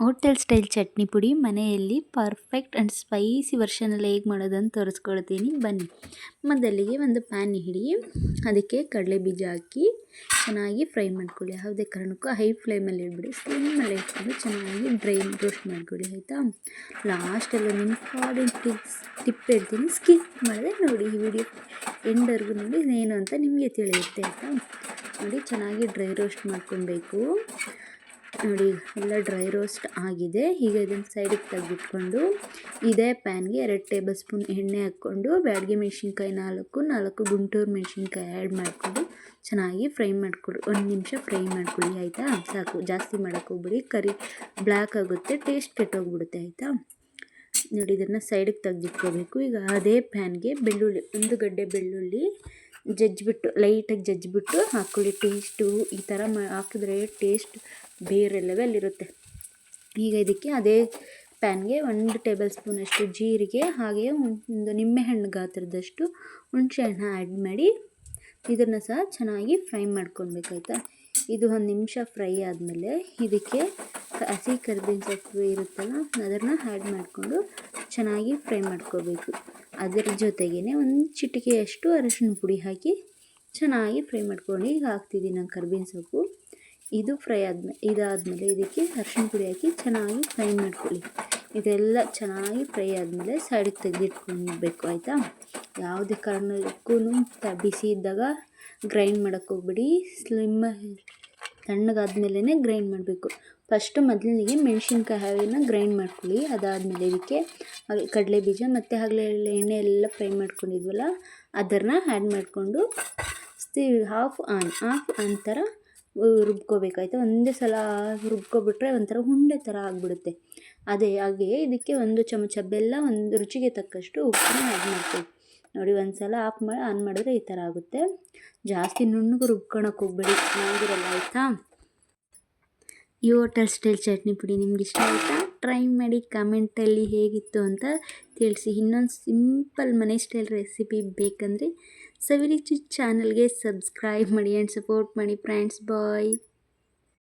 Hotel style chutney ಪುಡಿ ಮನೆಯಲ್ಲಿ perfect and spicy ವರ್ಷನಲ್ಲಿ ಹೇಗೆ ಮಾಡೋದಂತ ತೋರಿಸ್ಕೊಳ್ತೀನಿ ಬನ್ನಿ. ಮೊದಲಿಗೆ ಒಂದು ಪ್ಯಾನ್ ಇಡಿ, ಅದಕ್ಕೆ ಕಡಲೆ ಬೀಜ ಹಾಕಿ ಚೆನ್ನಾಗಿ ಫ್ರೈ ಮಾಡ್ಕೊಳ್ಳಿ. ಯಾವುದೇ ಕಾರಣಕ್ಕೂ ಹೈ ಫ್ಲೇಮಲ್ಲಿ ಇಟ್ಬಿಡಿ, ಸ್ಲಿಮ್ಮಲ್ಲಿ ಇಟ್ಕೊಂಡು ಚೆನ್ನಾಗಿ ಡ್ರೈ ರೋಸ್ಟ್ ಮಾಡ್ಕೊಳ್ಳಿ ಆಯಿತಾ. ಲಾಸ್ಟಲ್ಲಿ ಒಂದು ಇಂಪಾರ್ಟೆಂಟ್ ಟಿಪ್ ಹೇಳ್ತೀನಿ, ಸ್ಕಿಪ್ ಮಾಡಿದೆ ನೋಡಿ ಈ ವಿಡಿಯೋ ಎಂಡ್ವರೆಗೂ ನೋಡಿ ಏನು ಅಂತ ನಿಮಗೆ ತಿಳಿಯುತ್ತೆ ಆಯಿತಾ. ನೋಡಿ ಚೆನ್ನಾಗಿ ಡ್ರೈ ರೋಸ್ಟ್ ಮಾಡ್ಕೊಬೇಕು. ನೋಡಿ ಎಲ್ಲ ಡ್ರೈ ರೋಸ್ಟ್ ಆಗಿದೆ. ಈಗ ಇದನ್ನು ಸೈಡಿಗೆ ತೆಗೆದಿಟ್ಕೊಂಡು ಇದೇ ಪ್ಯಾನ್ಗೆ 2 ಟೇಬಲ್ ಸ್ಪೂನ್ ಎಣ್ಣೆ ಹಾಕ್ಕೊಂಡು ಬ್ಯಾಡಗಿ ಮೆಣಸಿನ್ಕಾಯಿ 4 ಗುಂಟೂರು ಮೆಣಸಿನ್ಕಾಯಿ ಆ್ಯಡ್ ಮಾಡಿಕೊಂಡು ಚೆನ್ನಾಗಿ ಫ್ರೈ ಮಾಡ್ಕೊಳ್ಳಿ. 1 ನಿಮಿಷ ಫ್ರೈ ಮಾಡ್ಕೊಳ್ಳಿ ಆಯಿತಾ. ಸಾಕು, ಜಾಸ್ತಿ ಮಾಡೋಕ್ಕೆ ಹೋಗ್ಬಿಡಿ, ಕರಿ ಬ್ಲ್ಯಾಕ್ ಆಗುತ್ತೆ, ಟೇಸ್ಟ್ ಕೆಟ್ಟೋಗ್ಬಿಡುತ್ತೆ ಆಯಿತಾ. ನೋಡಿ ಇದನ್ನು ಸೈಡಿಗೆ ತೆಗೆದಿಟ್ಕೋಬೇಕು. ಈಗ ಅದೇ ಪ್ಯಾನ್ಗೆ ಬೆಳ್ಳುಳ್ಳಿ 1 ಗಡ್ಡೆ ಬೆಳ್ಳುಳ್ಳಿ ಜಜ್ಜಿಬಿಟ್ಟು ಲೈಟಾಗಿ ಜಜ್ಜಿಬಿಟ್ಟು ಹಾಕ್ಕೊಳ್ಳಿ. ಟೇಸ್ಟು ಈ ಥರ ಹಾಕಿದ್ರೆ ಟೇಸ್ಟ್ ಬೇರೆ ಲೆವೆಲ್ಲಿರುತ್ತೆ. ಈಗ ಇದಕ್ಕೆ ಅದೇ ಪ್ಯಾನ್ಗೆ 1 ಟೇಬಲ್ ಸ್ಪೂನಷ್ಟು ಜೀರಿಗೆ, ಹಾಗೆ ಒಂದು ನಿಂಬೆಹಣ್ಣು ಗಾತ್ರದಷ್ಟು ಹುಣಸೆಹಣ್ಣು ಆ್ಯಡ್ ಮಾಡಿ ಇದನ್ನು ಸಹ ಚೆನ್ನಾಗಿ ಫ್ರೈ ಮಾಡ್ಕೊಳ್ಬೇಕಾಯ್ತಾ. ಇದು 1 ನಿಮಿಷ ಫ್ರೈ ಆದಮೇಲೆ ಇದಕ್ಕೆ ಹಸಿ ಕರಿಬೇವಿನ ಸೊಪ್ಪು ಇರುತ್ತಲ್ಲ ಅದನ್ನು ಆ್ಯಡ್ ಮಾಡಿಕೊಂಡು ಚೆನ್ನಾಗಿ ಫ್ರೈ ಮಾಡ್ಕೋಬೇಕು. ಅದರ ಜೊತೆಗೇ 1 ಚಿಟಿಕೆಯಷ್ಟು ಅರಿಶಿಣ ಪುಡಿ ಹಾಕಿ ಚೆನ್ನಾಗಿ ಫ್ರೈ ಮಾಡ್ಕೊಂಡು ಈಗ ಹಾಕ್ತಿದ್ದೀನಿ ನಾನು ಕರಿಬೇವಿನ ಸೊಪ್ಪು. ಇದು ಫ್ರೈ ಇದಾದಮೇಲೆ ಇದಕ್ಕೆ ಅರಿಶಿಣ ಪುಡಿ ಹಾಕಿ ಚೆನ್ನಾಗಿ ಫ್ರೈ ಮಾಡ್ಕೊಳ್ಳಿ. ಇದೆಲ್ಲ ಚೆನ್ನಾಗಿ ಫ್ರೈ ಆದಮೇಲೆ ಸೈಡಿಗೆ ತೆಗೆದಿಟ್ಕೊಳ್ಬೇಕು ಆಯಿತಾ. ಯಾವುದೇ ಕಾರಣಕ್ಕೂ ಬಿಸಿ ಇದ್ದಾಗ ಗ್ರೈಂಡ್ ಮಾಡೋಕ್ಕೆ ಹೋಗ್ಬಿಡಿ, ತಣ್ಣಗಾದ್ಮೇಲೆ ಗ್ರೈಂಡ್ ಮಾಡಬೇಕು. ಫಸ್ಟು ಮೊದಲಿಗೆ ಮೆಣಸಿನ್ಕಾಯಿನ ಗ್ರೈಂಡ್ ಮಾಡ್ಕೊಳ್ಳಿ. ಅದಾದಮೇಲೆ ಇದಕ್ಕೆ ಕಡಲೆ ಬೀಜ ಮತ್ತು ಆಗಲೇ ಎಣ್ಣೆ ಎಲ್ಲ ಫ್ರೈ ಮಾಡ್ಕೊಂಡಿದ್ವಲ್ಲ ಅದನ್ನು ಆ್ಯಡ್ ಮಾಡಿಕೊಂಡು ಹಾಫ್ ಆನ್ ಥರ ರುಬ್ಕೋಬೇಕಾಯ್ತು. ಒಂದೇ ಸಲ ರುಬ್ಕೊಬಿಟ್ರೆ ಒಂಥರ ಉಂಡೆ ಥರ ಆಗಿಬಿಡುತ್ತೆ. ಹಾಗೆ ಇದಕ್ಕೆ 1 ಚಮಚ ಬೆಲ್ಲ, 1 ರುಚಿಗೆ ತಕ್ಕಷ್ಟು ಉಪ್ಪನ್ನ ಆ್ಯಡ್ ಮಾಡ್ತೀವಿ. ನೋಡಿ ಒಂದು ಸಲ ಆನ್ ಮಾಡಿದ್ರೆ ಈ ಥರ ಆಗುತ್ತೆ. ಜಾಸ್ತಿ ನುಣ್ಣಗೆ ರುಬ್ಕೊಳಕ್ಕೆ ಹೋಗ್ಬೇಡಿ, ಚೆನ್ನಾಗಿರಲ್ಲ ಆಯಿತಾ. ಈ ಹೋಟೆಲ್ ಸ್ಟೈಲ್ ಚಟ್ನಿ ಪುಡಿ ನಿಮ್ಗೆ ಇಷ್ಟ ಆಯಿತಾ? ಟ್ರೈ ಮಾಡಿ, ಕಮೆಂಟಲ್ಲಿ ಹೇಗಿತ್ತು ಅಂತ ತಿಳಿಸಿ. ಇನ್ನೊಂದು ಸಿಂಪಲ್ ಮನೆ ಸ್ಟೈಲ್ ರೆಸಿಪಿ ಬೇಕಂದರೆ ಸವಿರುಚಿ ಚಾನಲ್ಗೆ ಸಬ್ಸ್ಕ್ರೈಬ್ ಮಾಡಿ ಆ್ಯಂಡ್ ಸಪೋರ್ಟ್ ಮಾಡಿ ಫ್ರೆಂಡ್ಸ್. ಬಾಯ್.